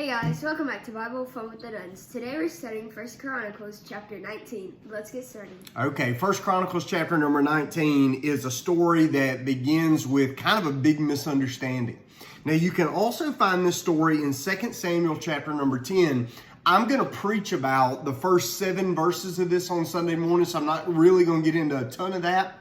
guys, welcome back to Bible Fun with the Nuns. Today we're studying 1 Chronicles chapter 19. Let's get started. Okay, 1 Chronicles chapter number 19 is a story that begins with kind of a big misunderstanding. Now you can also find this story in 2 Samuel chapter number 10. I'm going to preach about the first 7 verses of this on Sunday morning, so I'm not really going to get into a ton of that.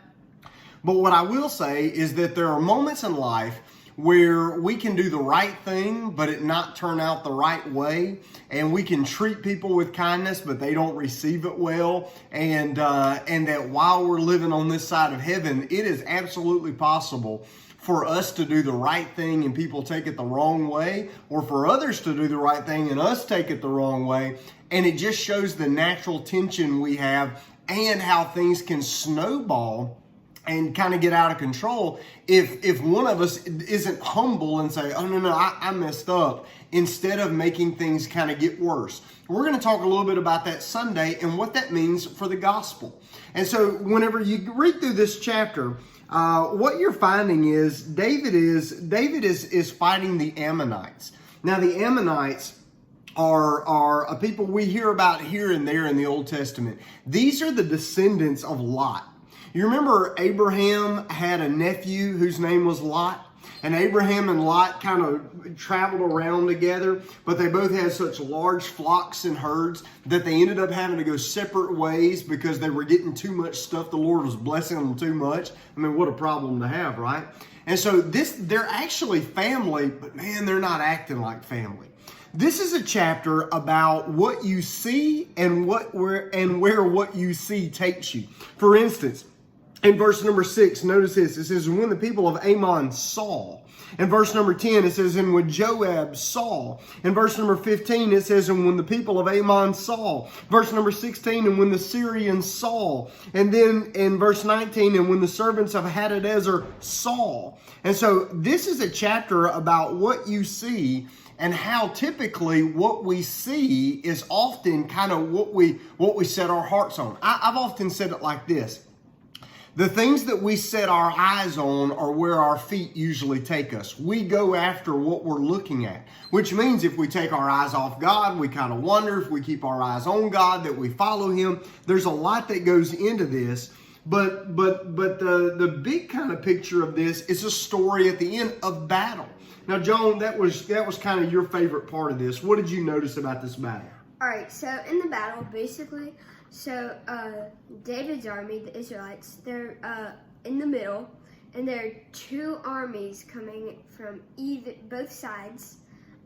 But what I will say is that there are moments in life where we can do the right thing, but it not turn out the right way. And we can treat people with kindness, but they don't receive it well. And that while we're living on this side of heaven, it is absolutely possible for us to do the right thing and people take it the wrong way, or for others to do the right thing and us take it the wrong way. And it just shows the natural tension we have and how things can snowball and kind of get out of control if one of us isn't humble and say, oh, no, I messed up, instead of making things kind of get worse. We're going to talk a little bit about that Sunday and what that means for the gospel. And so whenever you read through this chapter, what you're finding is David is fighting the Ammonites. Now, the Ammonites are a people we hear about here and there in the Old Testament. These are the descendants of Lot. You remember Abraham had a nephew whose name was Lot? And Abraham and Lot kind of traveled around together, but they both had such large flocks and herds that they ended up having to go separate ways because they were getting too much stuff. The Lord was blessing them too much. I mean, what a problem to have, right? And so they're actually family, but man, they're not acting like family. This is a chapter about what you see and where what you see takes you. For instance, in verse number 6, notice this. It says, when the people of Ammon saw. In verse number 10, it says, and when Joab saw. In verse number 15, it says, and when the people of Ammon saw. Verse number 16, and when the Syrians saw. And then in verse 19, and when the servants of Hadadezer saw. And so this is a chapter about what you see and how typically what we see is often kind of what we set our hearts on. I've often said it like this. The things that we set our eyes on are where our feet usually take us. We go after what we're looking at, which means if we take our eyes off God, we kind of wonder. If we keep our eyes on God, that we follow Him. There's a lot that goes into this, but the big kind of picture of this is a story at the end of battle. Now, Joan, that was kind of your favorite part of this. What did you notice about this battle? All right, so in the battle, basically, David's army, the Israelites, they're in the middle, and there are 2 armies coming from both sides,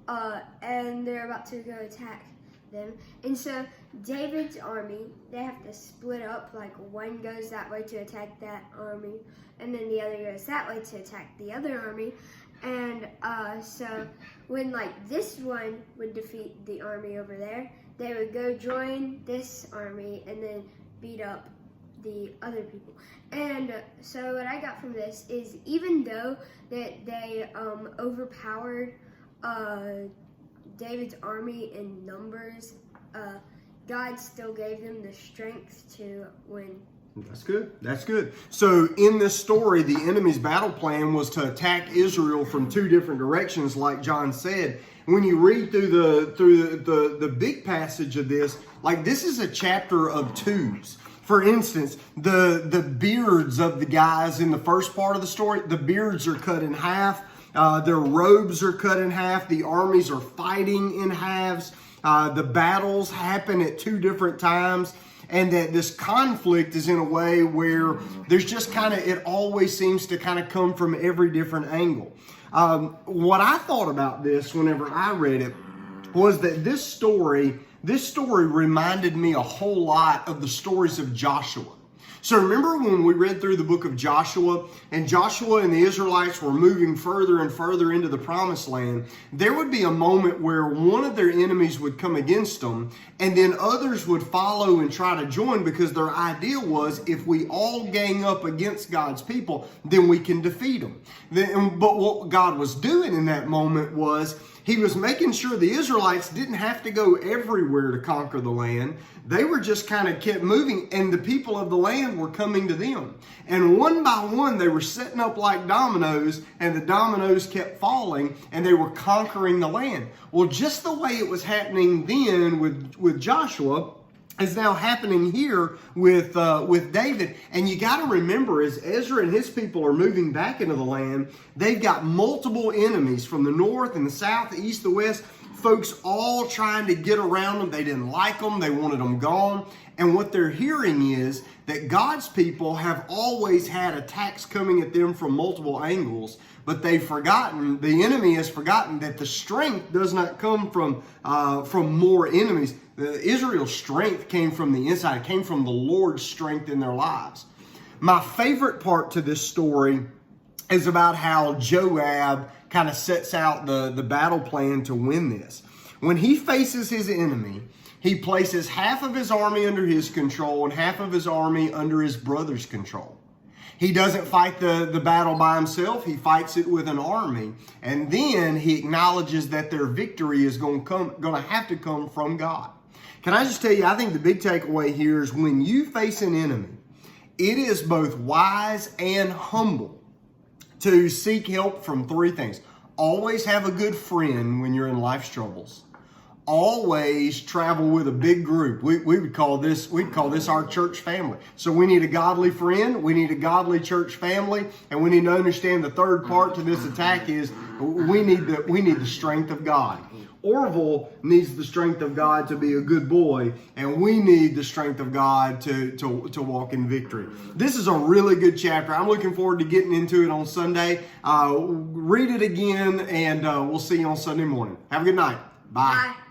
and they're about to go attack them. And so David's army, they have to split up, like one goes that way to attack that army, and then the other goes that way to attack the other army. And so when like this one would defeat the army over there, they would go join this army and then beat up the other people. And so what I got from this is, even though that they overpowered David's army in numbers, God still gave them the strength to win. That's good. That's good. So in this story, the enemy's battle plan was to attack Israel from 2 different directions, like John said. When you read through the big passage of this, like, this is a chapter of 2s. For instance, the beards of the guys in the first part of the story, the beards are cut in half. Their robes are cut in half. The armies are fighting in halves. The battles happen at 2 different times. And that this conflict is in a way where there's just kind of, it always seems to kind of come from every different angle. What I thought about this whenever I read it was that this story reminded me a whole lot of the stories of Joshua. So remember when we read through the book of Joshua, and Joshua and the Israelites were moving further and further into the promised land, there would be a moment where one of their enemies would come against them, and then others would follow and try to join, because their idea was, if we all gang up against God's people, then we can defeat them. But what God was doing in that moment was He was making sure the Israelites didn't have to go everywhere to conquer the land. They were just kind of kept moving, and the people of the land were coming to them. And one by one, they were setting up like dominoes, and the dominoes kept falling, and they were conquering the land. Well, just the way it was happening then with Joshua is now happening here with David. And you got to remember, as Ezra and his people are moving back into the land, they've got multiple enemies from the north and the south, the east, the west, folks all trying to get around them. They didn't like them. They wanted them gone. And what they're hearing is that God's people have always had attacks coming at them from multiple angles, but they've forgotten, the enemy has forgotten that the strength does not come from more enemies. Israel's strength came from the inside. It came from the Lord's strength in their lives. My favorite part to this story is about how Joab kind of sets out the battle plan to win this. When he faces his enemy, he places half of his army under his control and half of his army under his brother's control. He doesn't fight the battle by himself. He fights it with an army. And then he acknowledges that their victory is going to have to come from God. Can I just tell you, I think the big takeaway here is when you face an enemy, it is both wise and humble to seek help from three things. Always have a good friend when you're in life's troubles. Always travel with a big group. We'd call this our church family. So we need a godly friend, we need a godly church family, and we need to understand the third part to this attack is we need the strength of God. Orville needs the strength of God to be a good boy, and we need the strength of God to walk in victory. This is a really good chapter. I'm looking forward to getting into it on Sunday. Read it again, and we'll see you on Sunday morning. Have a good night. Bye. Bye.